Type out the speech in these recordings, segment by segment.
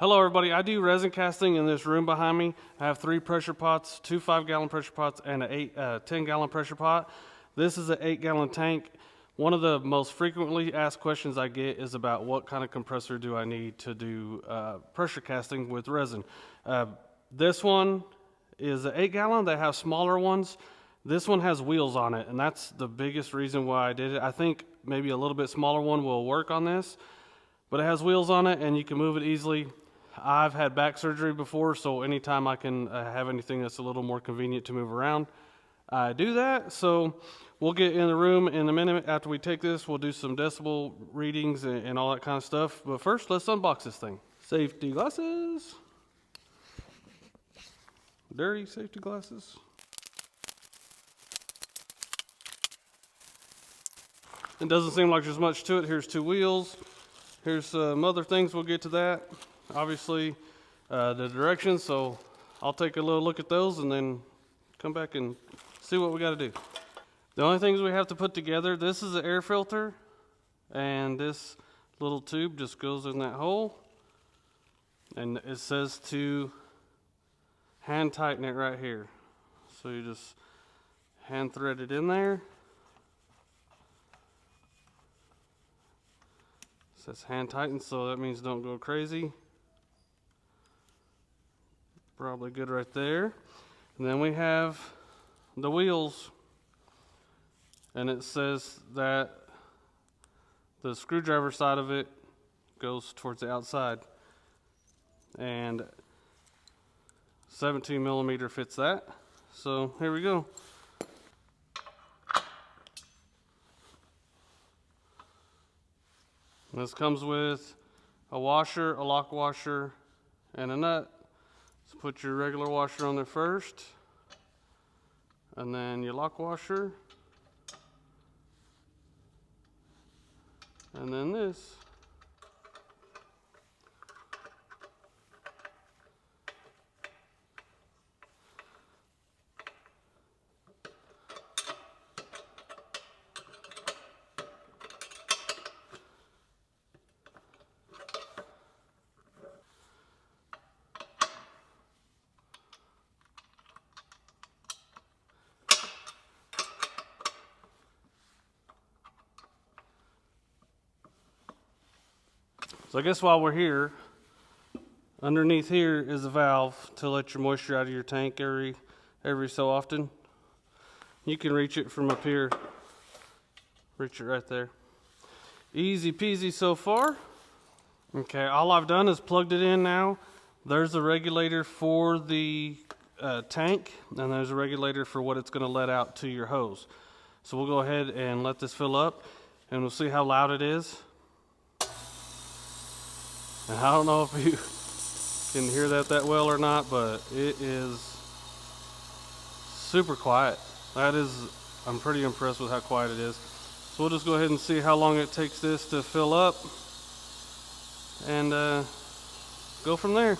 Hello everybody, I do resin casting in this room behind me. I have 3 pressure pots, 2 5-gallon pressure pots, and a 10-gallon pressure pot. This is an 8-gallon tank. One of the most frequently asked questions I get is about what kind of compressor do I need to do pressure casting with resin. This one is an 8-gallon. They have smaller ones. This one has wheels on it, and that's the biggest reason why I did it. I think maybe a little bit smaller one will work on this, but it has wheels on it and you can move it easily. I've had back surgery before, so anytime I can have anything that's a little more convenient to move around, I do that. So we'll get in the room in a minute. After we take this, we'll do some decibel readings and all that kind of stuff. But first, let's unbox this thing. Safety glasses. Dirty safety glasses. It doesn't seem like there's much to it. Here's 2 wheels. Here's some other things. We'll get to that. Obviously, the directions, so I'll take a little look at those and then come back and see what we got to do. The only things we have to put together, this is an air filter, and this little tube just goes in that hole, and it says to hand tighten it right here. So you just hand thread it in there. It says hand tighten, so that means don't go crazy. Probably good right there. And then we have the wheels, and it says that the screwdriver side of it goes towards the outside, and 17 millimeter fits that. So here we go. This comes with a washer, a lock washer, and a nut. So put your regular washer on there first, and then your lock washer, and then this. So I guess while we're here, underneath here is a valve to let your moisture out of your tank every so often. You can reach it from up here. Reach it right there. Easy peasy so far. Okay, all I've done is plugged it in now. There's a regulator for the tank, and there's a regulator for what it's going to let out to your hose. So we'll go ahead and let this fill up, and we'll see how loud it is. And I don't know if you can hear that well or not, but it is super quiet. I'm pretty impressed with how quiet it is. So we'll just go ahead and see how long it takes this to fill up, and go from there.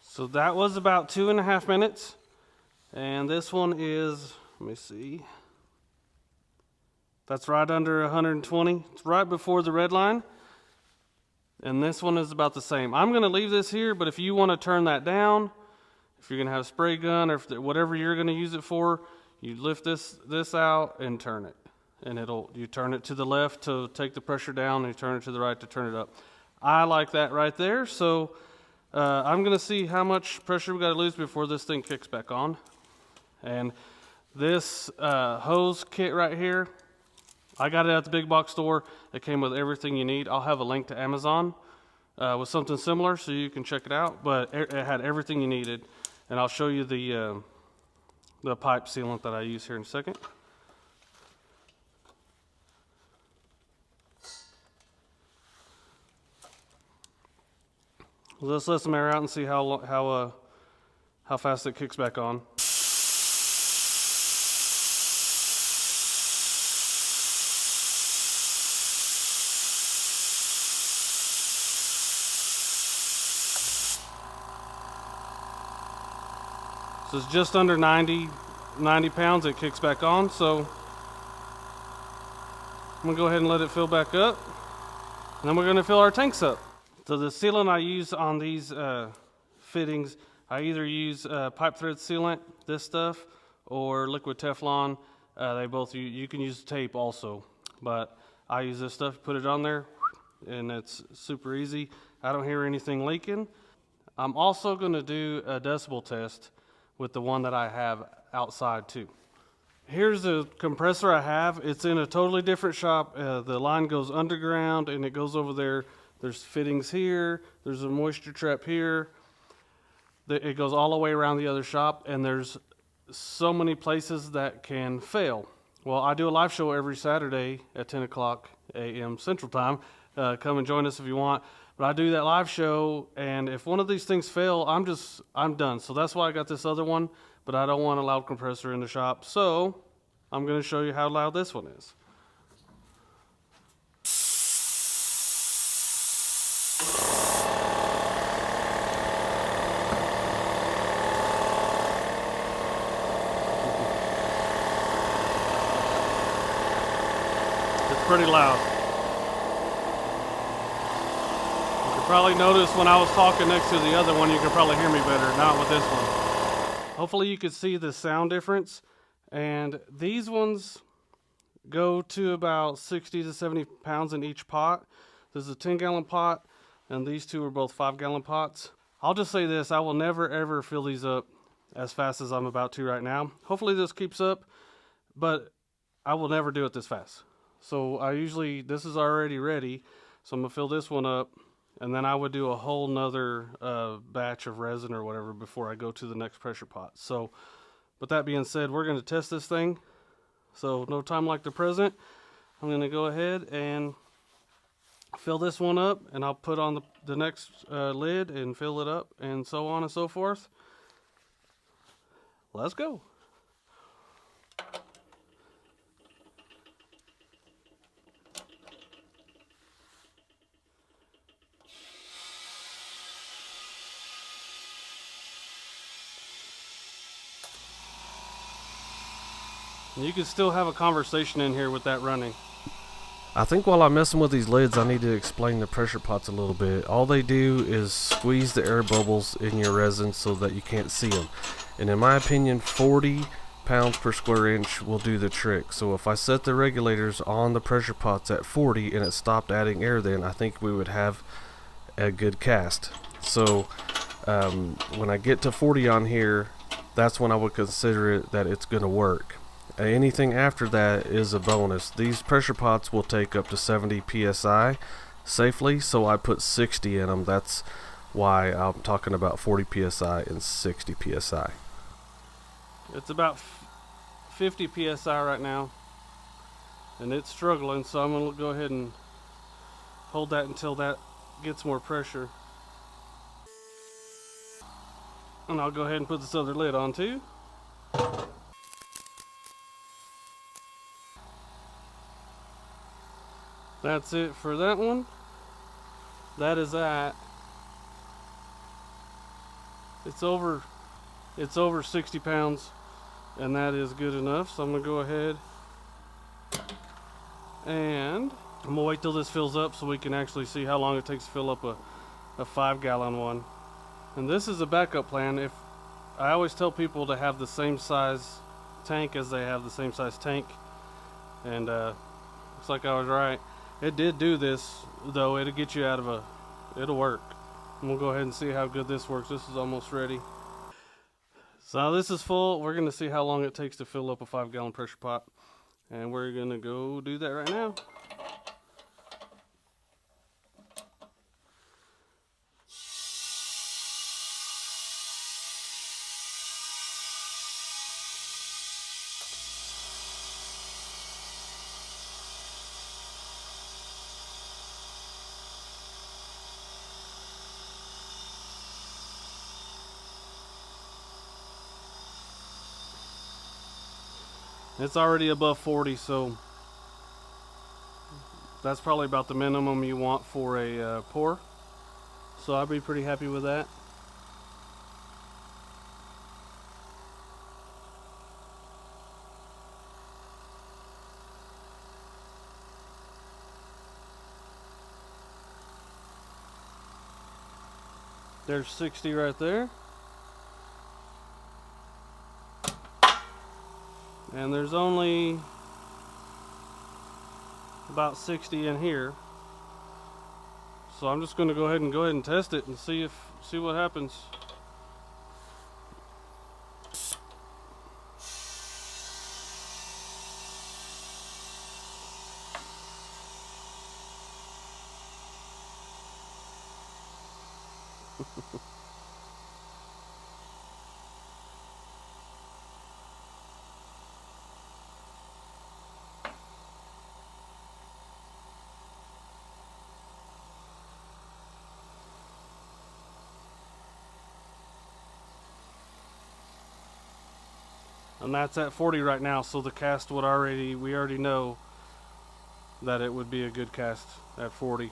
So that was about 2.5 minutes, and this one is, let me see, that's right under 120. It's right before the red line, and this one is about the same. I'm going to leave this here, but if you want to turn that down, if you're going to have a spray gun or whatever you're going to use it for, you lift this out and turn it, and you turn it to the left to take the pressure down, and you turn it to the right to turn it up. I like that right there. So I'm going to see how much pressure we got to lose before this thing kicks back on. And this hose kit right here, I got it at the big box store. It came with everything you need. I'll have a link to Amazon with something similar so you can check it out. But it had everything you needed. And I'll show you the pipe sealant that I use here in a second. Let's let some air out and see how fast it kicks back on. So it's just under 90 pounds. It kicks back on. So I'm gonna go ahead and let it fill back up, and then we're gonna fill our tanks up. So the sealant I use on these fittings, I either use pipe thread sealant, this stuff, or liquid Teflon. They both, you can use tape also, but I use this stuff, put it on there, and it's super easy. I don't hear anything leaking. I'm also going to do a decibel test with the one that I have outside too. Here's the compressor I have. It's in a totally different shop. The line goes underground and it goes over there. There's fittings here, there's a moisture trap here. It goes all the way around the other shop, and there's so many places that can fail. Well, I do a live show every Saturday at 10 o'clock a.m. Central Time. Come and join us if you want. But I do that live show, and if one of these things fail, I'm done. So that's why I got this other one, but I don't want a loud compressor in the shop. So I'm going to show you how loud this one is. It's pretty loud. You can probably notice when I was talking next to the other one, you can probably hear me better, not with this one. Hopefully you can see the sound difference. And these ones go to about 60 to 70 pounds in each pot. This is a 10-gallon pot, and these two are both 5-gallon pots. I'll just say this, I will never ever fill these up as fast as I'm about to right now. Hopefully this keeps up, but I will never do it this fast. So this is already ready, so I'm gonna fill this one up, and then I would do a whole nother batch of resin or whatever before I go to the next pressure pot. So with that being said, we're gonna test this thing. So no time like the present. I'm gonna go ahead and fill this one up, and I'll put on the next lid and fill it up, and so on and so forth. Let's go. You can still have a conversation in here with that running. I think while I'm messing with these lids, I need to explain the pressure pots a little bit. All they do is squeeze the air bubbles in your resin so that you can't see them. And in my opinion, 40 pounds per square inch will do the trick. So if I set the regulators on the pressure pots at 40 and it stopped adding air, then I think we would have a good cast. So when I get to 40 on here, that's when I would consider it that it's going to work. Anything after that is a bonus. These pressure pots will take up to 70 psi safely, so I put 60 in them. That's why I'm talking about 40 psi and 60 psi. It's about 50 psi right now, and it's struggling, so I'm going to go ahead and hold that until that gets more pressure. And I'll go ahead and put this other lid on too. That's it for that one. That is that. It's over 60 pounds, and that is good enough. So I'm gonna go ahead and I'm gonna wait till this fills up so we can actually see how long it takes to fill up a 5-gallon one. And this is a backup plan. If I always tell people to have the same size tank as they have the same size tank, and looks like I was right. It did do this, though. It'll get you out of it'll work. And we'll go ahead and see how good this works. This is almost ready. So this is full. We're going to see how long it takes to fill up a 5-gallon pressure pot. And we're going to go do that right now. It's already above 40, so that's probably about the minimum you want for a pour. So I'll be pretty happy with that. There's 60 right there. And there's only about 60 in here. So I'm just going to go ahead and test it and see what happens. And that's at 40 right now, so the cast we already know that it would be a good cast at 40.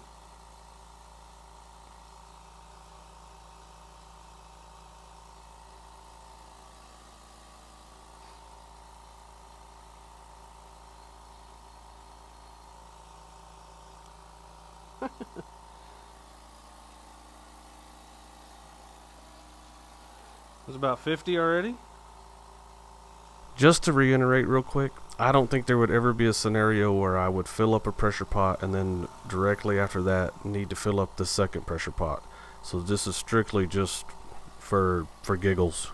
It's about 50 already. Just to reiterate real quick, I don't think there would ever be a scenario where I would fill up a pressure pot and then directly after that need to fill up the second pressure pot. So this is strictly just for giggles.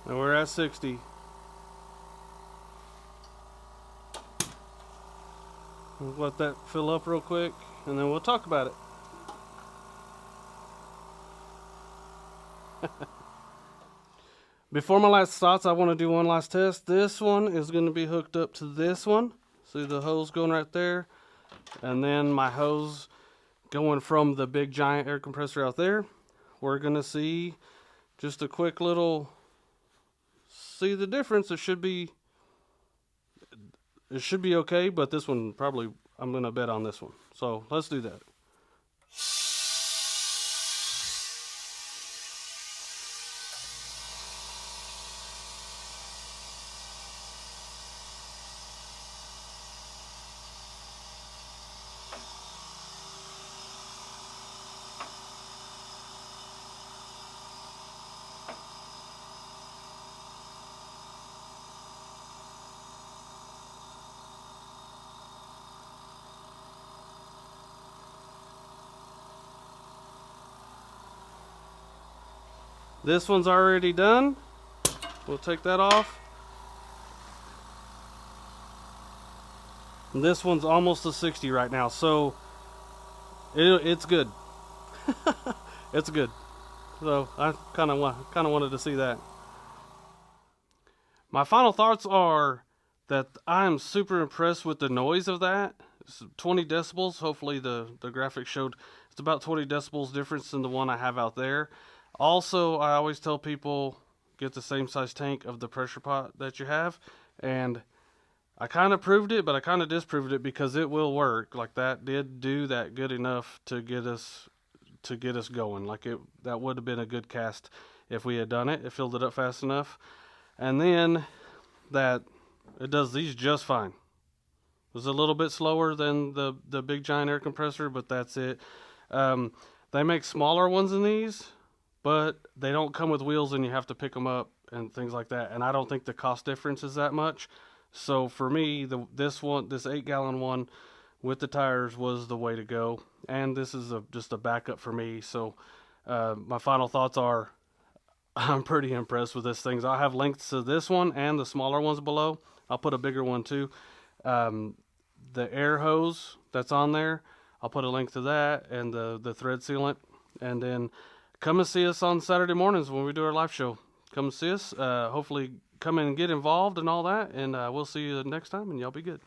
And we're at 60. We'll let that fill up real quick, and then we'll talk about it. Before my last thoughts, I want to do one last test. This one is going to be hooked up to this one. See the hose going right there? And then my hose going from the big giant air compressor out there. We're going to see just a quick little... See the difference. It should be okay, but this one probably, I'm gonna bet on this one. So let's do that. This one's already done. We'll take that off. And this one's almost a 60 right now, so it's good. It's good. So I kind of wanted to see that. My final thoughts are that I'm super impressed with the noise of that. It's 20 decibels. Hopefully the graphic showed it's about 20 decibels difference than the one I have out there. Also, I always tell people get the same size tank of the pressure pot that you have, and I kind of proved it, but I kind of disproved it because it will work. Like that did do that good enough to get us going. Like that would have been a good cast if we had done it. It filled it up fast enough, and then that it does these just fine. It was a little bit slower than the big giant air compressor, but that's it. They make smaller ones than these, but they don't come with wheels and you have to pick them up and things like that. And I don't think the cost difference is that much. So for me, this 8-gallon one with the tires was the way to go. And this is just a backup for me. So my final thoughts are I'm pretty impressed with this thing. I'll have links to this one and the smaller ones below. I'll put a bigger one too. The air hose that's on there, I'll put a link to that and the thread sealant. And then come and see us on Saturday mornings when we do our live show. Come see us. Hopefully come in and get involved and all that. And we'll see you next time, and y'all be good.